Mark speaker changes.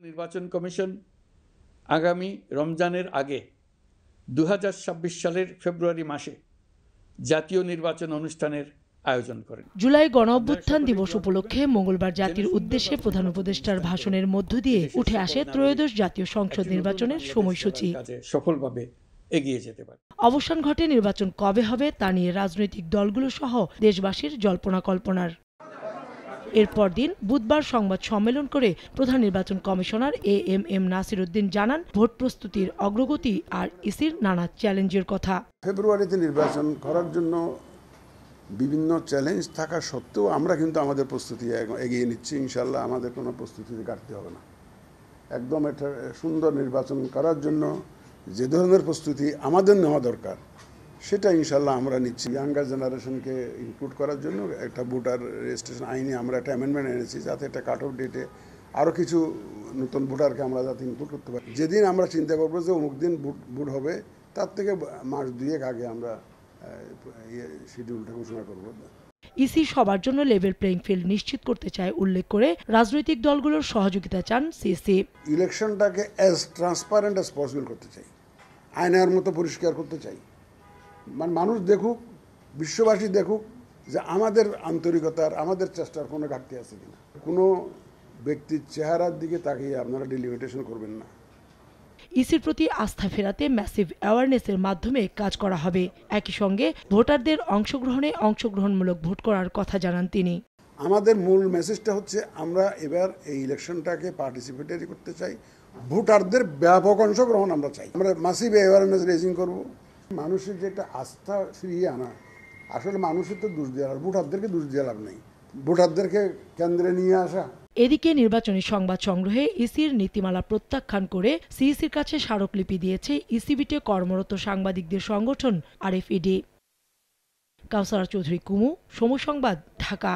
Speaker 1: নির্বাচন কমিশন আগামী রমজানের আগে 2026 সালের ফেব্রুয়ারি মাসে জাতীয় নির্বাচন অনুষ্ঠানের আয়োজন করেন।
Speaker 2: জুলাই গণঅভ্যুত্থান দিবস উপলক্ষে মঙ্গলবার জাতির উদ্দেশ্যে প্রধান উপদেষ্টার ভাষণের মধ্য দিয়ে উঠে আসে ত্রয়োদশ জাতীয় সংসদ নির্বাচনের সময়সূচি।
Speaker 1: সফলভাবে এগিয়ে যেতে পারে।
Speaker 2: অবসান ঘটে নির্বাচন কবে হবে তা নিয়ে রাজনৈতিক দলগুলো সহ দেশবাসীর জল্পনা কল্পনার। এরপর দিন বুধবার সংবাদ সম্মেলন করে প্রধান নির্বাচন কমিশনার এএমএম নাসির উদ্দিন জানান ভোট প্রস্তুতির অগ্রগতি আর ইসির নানা চ্যালেঞ্জের কথা।
Speaker 3: ফেব্রুয়ারিতে নির্বাচন করার জন্য বিভিন্ন চ্যালেঞ্জ থাকা সত্ত্বেও আমরা কিন্তু আমাদের প্রস্তুতি এগিয়ে নিচ্ছি। ইনশাল্লাহ আমাদের কোনো প্রস্তুতিতে ঘাটতি হবে না। একদম একটা সুন্দর নির্বাচন করার জন্য যে ধরনের প্রস্তুতি আমাদের নেওয়া দরকার সেটা ইনশাল্লাহ আমরা নিচ্ছি। ইয়াঙ্গার জেনারেশনকে ইনক্লুড করার জন্য একটা ভোটার রেজিস্ট্রেশন আইনে আমরা একটা অ্যামেন্ডমেন্ট এনেছি, যাতে একটা কাট অফ ডেটে আরও কিছু নতুন ভোটারকে আমরা যাতে ইনক্লুড করতে পারি। যেদিন আমরা চিন্তা করবো যে অমুক দিন ভোট হবে, তার থেকে মাস দুয়েক আগে আমরা শিডিউলটা ঘোষণা করব।
Speaker 2: ইসি সবার জন্য লেভেল প্লেইং ফিল্ড নিশ্চিত করতে চায় উল্লেখ করে রাজনৈতিক দলগুলোর সহযোগিতা চান সিসি।
Speaker 3: ইলেকশনটাকে অ্যাজ ট্রান্সপারেন্ট অ্যাজ পসিবল করতে চাই, আয়নার মতো পরিষ্কার করতে চাই। মানে মানুষ দেখুক, বিশ্ববাসী দেখুক যে আমাদের আন্তরিকতার, আমাদের চেষ্টার কোনো ঘাটতি আছে কিনা। কোনো ব্যক্তির চেহারার দিকে তাকিয়ে আপনারা ডিলিমিটেশন করবেন না।
Speaker 2: ইসির প্রতি আস্থা ফেরাতে ম্যাসিভ অ্যাওয়ারনেসের মাধ্যমে কাজ করা হবে। একই সঙ্গে ভোটারদের অংশগ্রহণমূলক ভোট করার কথা জানান তিনি।
Speaker 3: আমাদের মূল মেসেজটা হচ্ছে আমরা এবার এই ইলেকশনটাকে পার্টিসিপেটরি করতে চাই, ভোটারদের ব্যাপক অংশগ্রহণ আমরা চাই। আমরা ম্যাসিভ অ্যাওয়ারনেস রেজিং করব। মানুষের যে একটা আস্থা ফিরিয়ে আনা, আসলে মানুষের তো দোষ দেওয়া, ভোটারদেরকে দোষ দেওয়া লাভ নেই, ভোটারদেরকে কেন্দ্রে নিয়ে আসা।
Speaker 2: এদিকে নির্বাচনী সংবাদ সংগ্রহে ইসির নীতিমালা প্রত্যাখ্যান করে সিইসির কাছে স্মারকলিপি দিয়েছে ইসিবিতে কর্মরত সাংবাদিকদের সংগঠন আরএফইডি। কাউসারা চৌধুরী কুমু, সময় সংবাদ, ঢাকা।